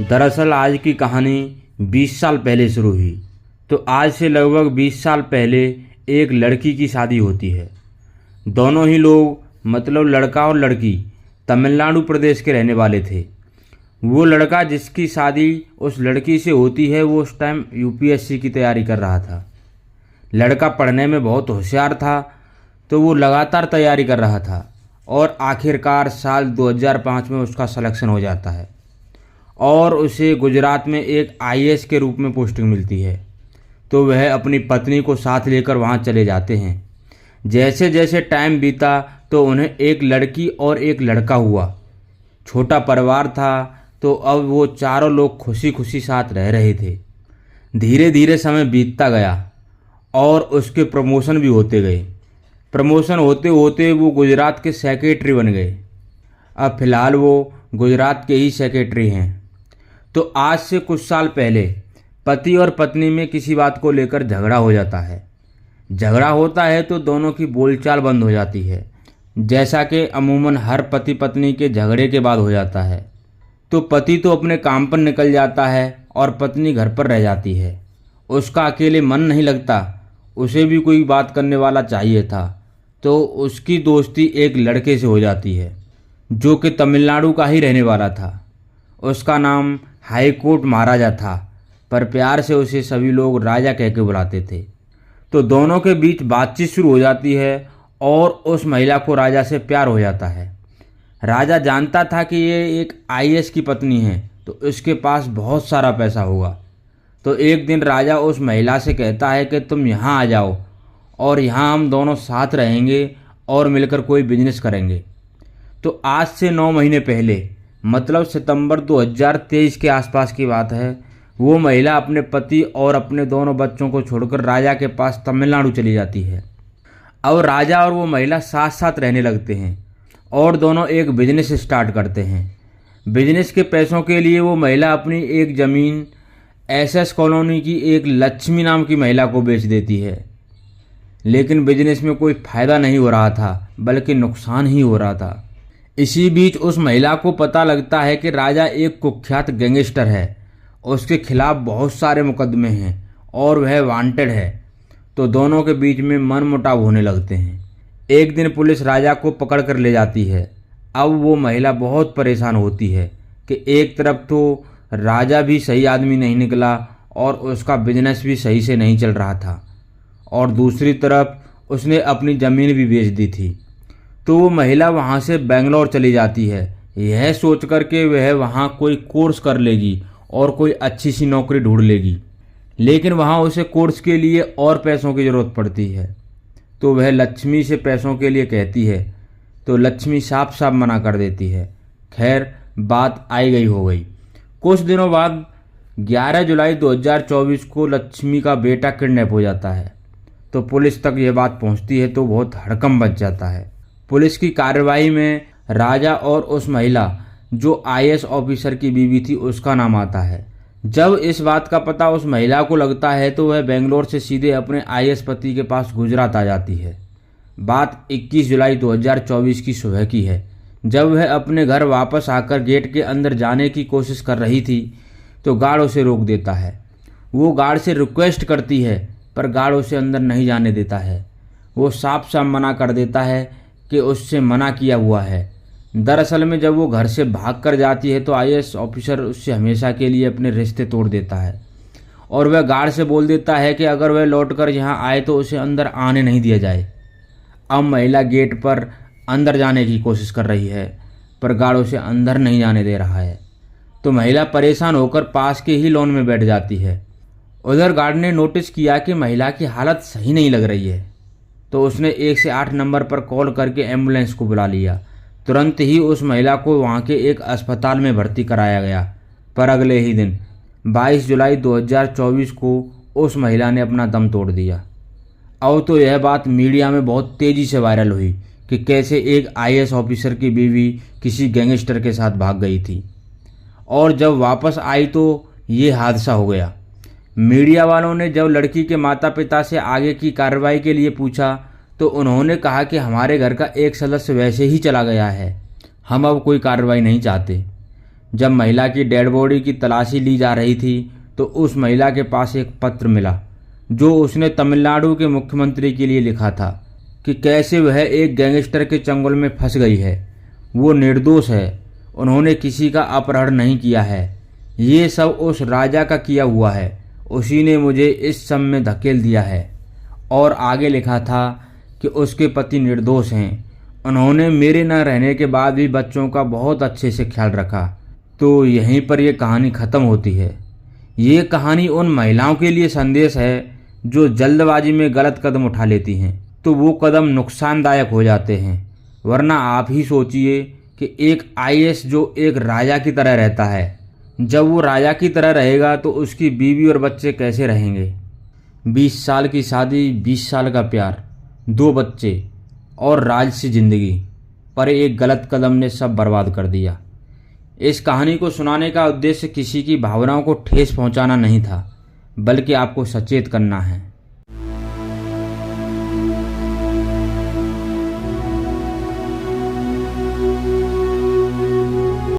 दरअसल आज की कहानी 20 साल पहले शुरू हुई। तो आज से लगभग 20 साल पहले एक लड़की की शादी होती है। दोनों ही लोग मतलब लड़का और लड़की तमिलनाडु प्रदेश के रहने वाले थे। वो लड़का जिसकी शादी उस लड़की से होती है वो उस टाइम यूपीएससी की तैयारी कर रहा था। लड़का पढ़ने में बहुत होशियार था, तो वो लगातार तैयारी कर रहा था और आखिरकार साल 2005 में उसका सिलेक्शन हो जाता है और उसे गुजरात में एक आईएएस के रूप में पोस्टिंग मिलती है। तो वह अपनी पत्नी को साथ लेकर वहाँ चले जाते हैं। जैसे जैसे टाइम बीता तो उन्हें एक लड़की और एक लड़का हुआ। छोटा परिवार था, तो अब वो चारों लोग खुशी खुशी साथ रह रहे थे। धीरे धीरे समय बीतता गया और उसके प्रमोशन भी होते गए। प्रमोशन होते होते वो गुजरात के सेक्रेटरी बन गए। अब फिलहाल वो गुजरात के ही सेक्रेटरी हैं। तो आज से कुछ साल पहले पति और पत्नी में किसी बात को लेकर झगड़ा हो जाता है। झगड़ा होता है तो दोनों की बोलचाल बंद हो जाती है, जैसा कि अमूमन हर पति पत्नी के झगड़े के बाद हो जाता है। तो पति तो अपने काम पर निकल जाता है और पत्नी घर पर रह जाती है। उसका अकेले मन नहीं लगता, उसे भी कोई बात करने वाला चाहिए था। तो उसकी दोस्ती एक लड़के से हो जाती है जो कि तमिलनाडु का ही रहने वाला था। उसका नाम हाईकोर्ट महाराजा था, पर प्यार से उसे सभी लोग राजा कह के बुलाते थे। तो दोनों के बीच बातचीत शुरू हो जाती है और उस महिला को राजा से प्यार हो जाता है। राजा जानता था कि ये एक आईएएस की पत्नी है, तो इसके पास बहुत सारा पैसा होगा। तो एक दिन राजा उस महिला से कहता है कि तुम यहाँ आ जाओ और यहाँ हम दोनों साथ रहेंगे और मिलकर कोई बिजनेस करेंगे। तो आज से 9 महीने पहले मतलब सितंबर 2023 के आसपास की बात है, वो महिला अपने पति और अपने दोनों बच्चों को छोड़कर राजा के पास तमिलनाडु चली जाती है। अब राजा और वो महिला साथ साथ रहने लगते हैं और दोनों एक बिजनेस स्टार्ट करते हैं। बिजनेस के पैसों के लिए वो महिला अपनी एक ज़मीन एसएस कॉलोनी की एक लक्ष्मी नाम की महिला को बेच देती है। लेकिन बिजनेस में कोई फ़ायदा नहीं हो रहा था, बल्कि नुकसान ही हो रहा था। इसी बीच उस महिला को पता लगता है कि राजा एक कुख्यात गैंगस्टर है, उसके खिलाफ बहुत सारे मुकदमे हैं और वह वांटेड है। तो दोनों के बीच में मनमुटाव होने लगते हैं। एक दिन पुलिस राजा को पकड़ कर ले जाती है। अब वो महिला बहुत परेशान होती है कि एक तरफ तो राजा भी सही आदमी नहीं निकला और उसका बिजनेस भी सही से नहीं चल रहा था, और दूसरी तरफ उसने अपनी ज़मीन भी बेच दी थी। तो वो महिला वहाँ से बेंगलोर चली जाती है, यह सोच कर के वह वहाँ कोई कोर्स कर लेगी और कोई अच्छी सी नौकरी ढूंढ लेगी। लेकिन वहाँ उसे कोर्स के लिए और पैसों की ज़रूरत पड़ती है। तो वह लक्ष्मी से पैसों के लिए कहती है, तो लक्ष्मी साफ साफ मना कर देती है। खैर, बात आई गई हो गई। कुछ दिनों बाद 11 जुलाई 2024 को लक्ष्मी का बेटा किडनैप हो जाता है। तो पुलिस तक यह बात पहुंचती है तो बहुत हड़कंप मच जाता है। पुलिस की कार्रवाई में राजा और उस महिला जो आईएएस ऑफिसर की बीवी थी उसका नाम आता है। जब इस बात का पता उस महिला को लगता है तो वह बेंगलोर से सीधे अपने आईएएस पति के पास गुजरात आ जाती है। बात 21 जुलाई 2024 की सुबह की है। जब वह अपने घर वापस आकर गेट के अंदर जाने की कोशिश कर रही थी तो गार्ड उसे रोक देता है। वो गार्ड से रिक्वेस्ट करती है, पर गार्ड उसे अंदर नहीं जाने देता है। वो साफ साफ मना कर देता है कि उससे मना किया हुआ है। दरअसल में जब वो घर से भाग कर जाती है तो आईएएस ऑफिसर उससे हमेशा के लिए अपने रिश्ते तोड़ देता है और वह गार्ड से बोल देता है कि अगर वह लौटकर यहाँ आए तो उसे अंदर आने नहीं दिया जाए। अब महिला गेट पर अंदर जाने की कोशिश कर रही है, पर गार्ड उसे अंदर नहीं जाने दे रहा है। तो महिला परेशान होकर पास के ही लॉन में बैठ जाती है। उधर गार्ड ने नोटिस किया कि महिला की हालत सही नहीं लग रही है, तो उसने 108 नंबर पर कॉल करके एम्बुलेंस को बुला लिया। तुरंत ही उस महिला को वहाँ के एक अस्पताल में भर्ती कराया गया। पर अगले ही दिन 22 जुलाई 2024 को उस महिला ने अपना दम तोड़ दिया। अब तो यह बात मीडिया में बहुत तेज़ी से वायरल हुई कि कैसे एक आईएएस ऑफिसर की बीवी किसी गैंगस्टर के साथ भाग गई थी, और जब वापस आई तो ये हादसा हो गया। मीडिया वालों ने जब लड़की के माता पिता से आगे की कार्रवाई के लिए पूछा तो उन्होंने कहा कि हमारे घर का एक सदस्य वैसे ही चला गया है, हम अब कोई कार्रवाई नहीं चाहते। जब महिला की डेड बॉडी की तलाशी ली जा रही थी तो उस महिला के पास एक पत्र मिला जो उसने तमिलनाडु के मुख्यमंत्री के लिए लिखा था कि कैसे वह एक गैंगस्टर के चंगुल में फंस गई है। वो निर्दोष है, उन्होंने किसी का अपहरण नहीं किया है, ये सब उस राजा का किया हुआ है, उसी ने मुझे इस सब में धकेल दिया है। और आगे लिखा था कि उसके पति निर्दोष हैं, उन्होंने मेरे न रहने के बाद भी बच्चों का बहुत अच्छे से ख्याल रखा। तो यहीं पर यह कहानी ख़त्म होती है। ये कहानी उन महिलाओं के लिए संदेश है जो जल्दबाजी में गलत कदम उठा लेती हैं, तो वो कदम नुकसानदायक हो जाते हैं। वरना आप ही सोचिए कि एक आईएएस जो एक राजा की तरह रहता है, जब वो राजा की तरह रहेगा तो उसकी बीवी और बच्चे कैसे रहेंगे। 20 साल की शादी, 20 साल का प्यार, 2 बच्चे और राजसी जिंदगी, पर एक गलत कदम ने सब बर्बाद कर दिया। इस कहानी को सुनाने का उद्देश्य किसी की भावनाओं को ठेस पहुंचाना नहीं था, बल्कि आपको सचेत करना है।